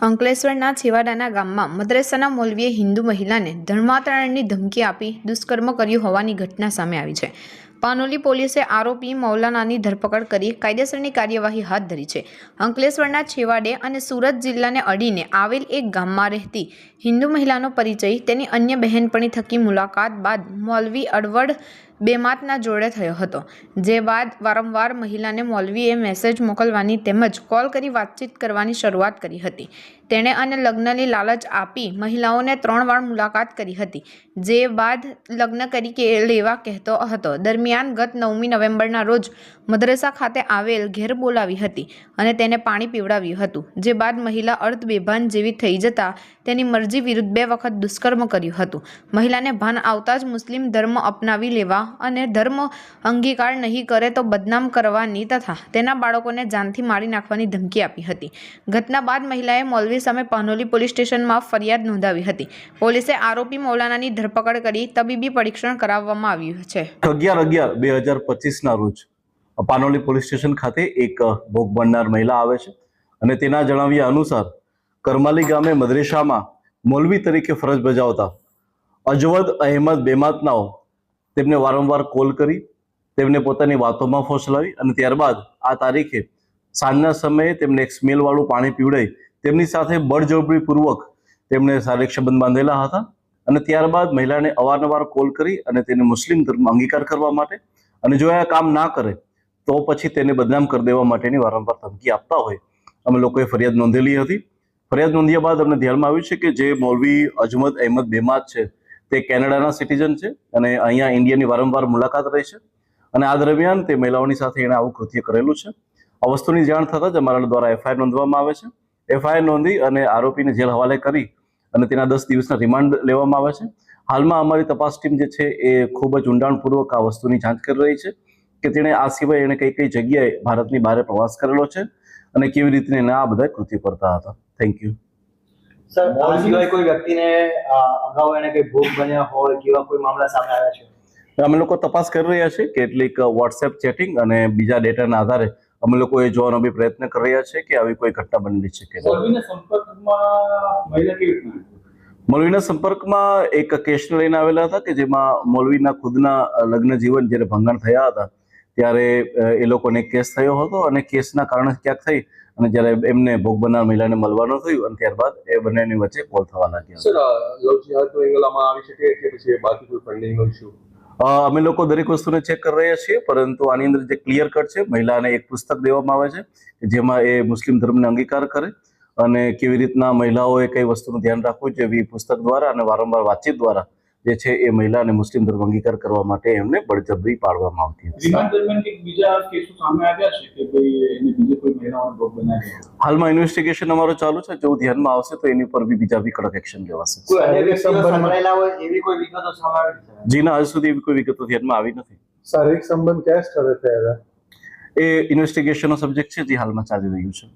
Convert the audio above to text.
અંકલેશ્વરના છેવાડાના ગામમાં મદ્રેસાના મૌલવીએ હિન્દુ મહિલાને ધર્માંતરણની ધમકી આપી દુષ્કર્મ કર્યું હોવાની ઘટના સામે આવી છે. પાનોલી પોલીસે આરોપી મૌલાનાની ધરપકડ કરી કાયદેસરની કાર્યવાહી હાથ ધરી છે. અંકલેશ્વરના છેવાડે અને સુરત જિલ્લાને અડીને આવેલ એક ગામમાં રહેતી હિન્દુ મહિલાનો પરિચય તેની અન્ય બહેનપણી થકી મુલાકાત બાદ મૌલવી અડવડ બેમાતના જોડે થયો હતો. જે બાદ વારંવાર મહિલાને મૌલવીએ મેસેજ મોકલવાની તેમજ કોલ કરી વાતચીત કરવાની શરૂઆત કરી હતી. તેણે અને લગ્નની લાલચ આપી મહિલાઓને 3 વાર મુલાકાત કરી હતી. જે બાદ લગ્ન કરી લેવા કહેતો હતો. દરમિયાન ગત 9મી નવેમ્બરના રોજ મદ્રેસા ખાતે આવેલ ઘેર બોલાવી હતી અને તેને પાણી પીવડાવ્યું હતું. જે બાદ મહિલા અર્ધ બેભાન જેવી થઈ જતા તેની મરજી વિરુદ્ધ 2 વખત દુષ્કર્મ કર્યું હતું. મહિલાને ભાન આવતા જ મુસ્લિમ ધર્મ અપનાવી લેવા અને ધર્મ અંગીકાર નહીં કરે તો બદનામ કરવાની તથા તેના બાળકોને જાનથી મારી નાખવાની ધમકી આપી હતી. ઘટના બાદ મહિલાએ મૌલવી સામે પાનોલી પોલીસ સ્ટેશનમાં ફરિયાદ નોંધાવી હતી. પોલીસે આરોપી મૌલાનાની ધરપકડ કરી તબીબી પરીક્ષણ કરાવવામાં આવ્યું છે. 11/11/2025 રોજ પાનોલી પોલીસ સ્ટેશન ખાતે એક ભોગ બનનાર મહિલા આવે છે અને તેના જણાવ્યા અનુસાર કરમાલી ગામે મદ્રેસામાં મૌલવી તરીકે ફરજ બજાવતા અજવદ અહેમદ બેમાતનાઓ તેમને વારંવાર કોલ કરી તેમને પોતાની વાતોમાં ફોસલાવી અને ત્યારબાદ આ તારીખે સાંજના સમયે તેમને એક સ્મેલવાળું પાણી પીવડાવી તેમની સાથે બળજબરીપૂર્વક તેમણે શારીરિક સંબંધ બાંધેલા હતા અને ત્યારબાદ મહિલાને અવારનવાર કોલ કરી અને તેને મુસ્લિમ ધર્મ અંગીકાર કરવા માટે અને જો આ કામ ના કરે તો પછી તેને બદનામ કરી દેવા માટેની વારંવાર ધમકી આપતા હોય અમે લોકોએ ફરિયાદ નોંધેલી હતી. ફરિયાદ નોંધ્યા બાદ અમને ધ્યાનમાં આવ્યું છે કે જે મૌલવી અજમદ અહેમદ બેમાત છે તે કેનેડાના સિટીઝન છે અને અહીંયા ઇન્ડિયાની વારંવાર મુલાકાત રહી છે અને આ દરમિયાન તે મહિલાઓની સાથે એણે આવું કૃત્ય કરેલું છે. આ વસ્તુની જાણ થતાં જ અમારા દ્વારા એફઆઈઆર નોંધવામાં આવે છે. એફઆઈઆર નોંધી અને આરોપીને જેલ હવાલે કરી અને તેના 10 દિવસના રિમાન્ડ લેવામાં આવે છે. હાલમાં અમારી તપાસ ટીમ જે છે એ ખૂબ જ ઊંડાણપૂર્વક આ વસ્તુની જાંચ કરી રહી છે કે તેણે આ સિવાય એણે કઈ જગ્યાએ ભારતની બહાર પ્રવાસ કરેલો છે અને કેવી રીતે એને આ બધા કૃત્ય કરતા હતા. Thank you. સર, આ સિવાય કોઈ વ્યક્તિને અગાઉ એને કઈ ભોગ બન્યા હોય કેવા કોઈ મામલા સામે આવ્યા છે? અમે લોકો તપાસ કરી રહ્યા છીએ. કેટલીક વોટ્સએપ ચેટિંગ અને બીજા ડેટાના આધારે અમે લોકો એ જોવાનો બી પ્રયત્ન કરી રહ્યા છે કે આવી કોઈ ઘટના બનેલી છે કે મૌલવીના સંપર્કમાં એક કેસને લઈને આવેલા હતા કે જેમાં મૌલવીના ખુદના લગ્ન જીવન જ્યારે ભંગાણ થયા હતા ત્યારે એ લોકોને કેસ થયો હતો અને કેસના કારણે ક્યાંક થઈ અને જ્યારે એમને ભોગ બનનાર મહિલાને મળવાનું થયું અને ત્યારબાદ એ બંનેની વચ્ચે કોલ થવા લાગ્યા. સર, લવ જિહાદનો એંગલ આમાં આવી શકે કે પછી બાકી કોઈ ફંડિંગનો ઇશ્યુ? અમે લોકો દરેક વસ્તુને ચેક કરી રહ્યા છીએ, પરંતુ આની અંદર જે ક્લિયર કટ છે, મહિલાને એક પુસ્તક દેવામાં આવે છે જેમાં એ મુસ્લિમ ધર્મને અંગીકાર કરે અને કેવી રીતના મહિલાઓએ કઈ વસ્તુનું ધ્યાન રાખવું જોઈએ એવી પુસ્તક દ્વારા અને વારંવાર વાતચીત દ્વારા જે છે એ મહિલાને મુસ્લિમ ધર્મ અંગીકાર કરવા માટે એમને બળજબરી પાડવામાં આવતી હતી. હાલમાં ઇન્વેસ્ટિગેશન અમારો ચાલુ છે. જો ધ્યાનમાં આવશે તો એની પર બી બીજા બી કડક એક્શન લેવાશે. જી ના, હજુ સુધી એવી કોઈ વિગતો ધ્યાનમાં આવી નથી. શારીરિક સંબંધ કયા સ્થળે થયા? એ ઇન્વેસ્ટિગેશનનો સબ્જેક્ટ છે જે હાલમાં ચાલી રહ્યું છે.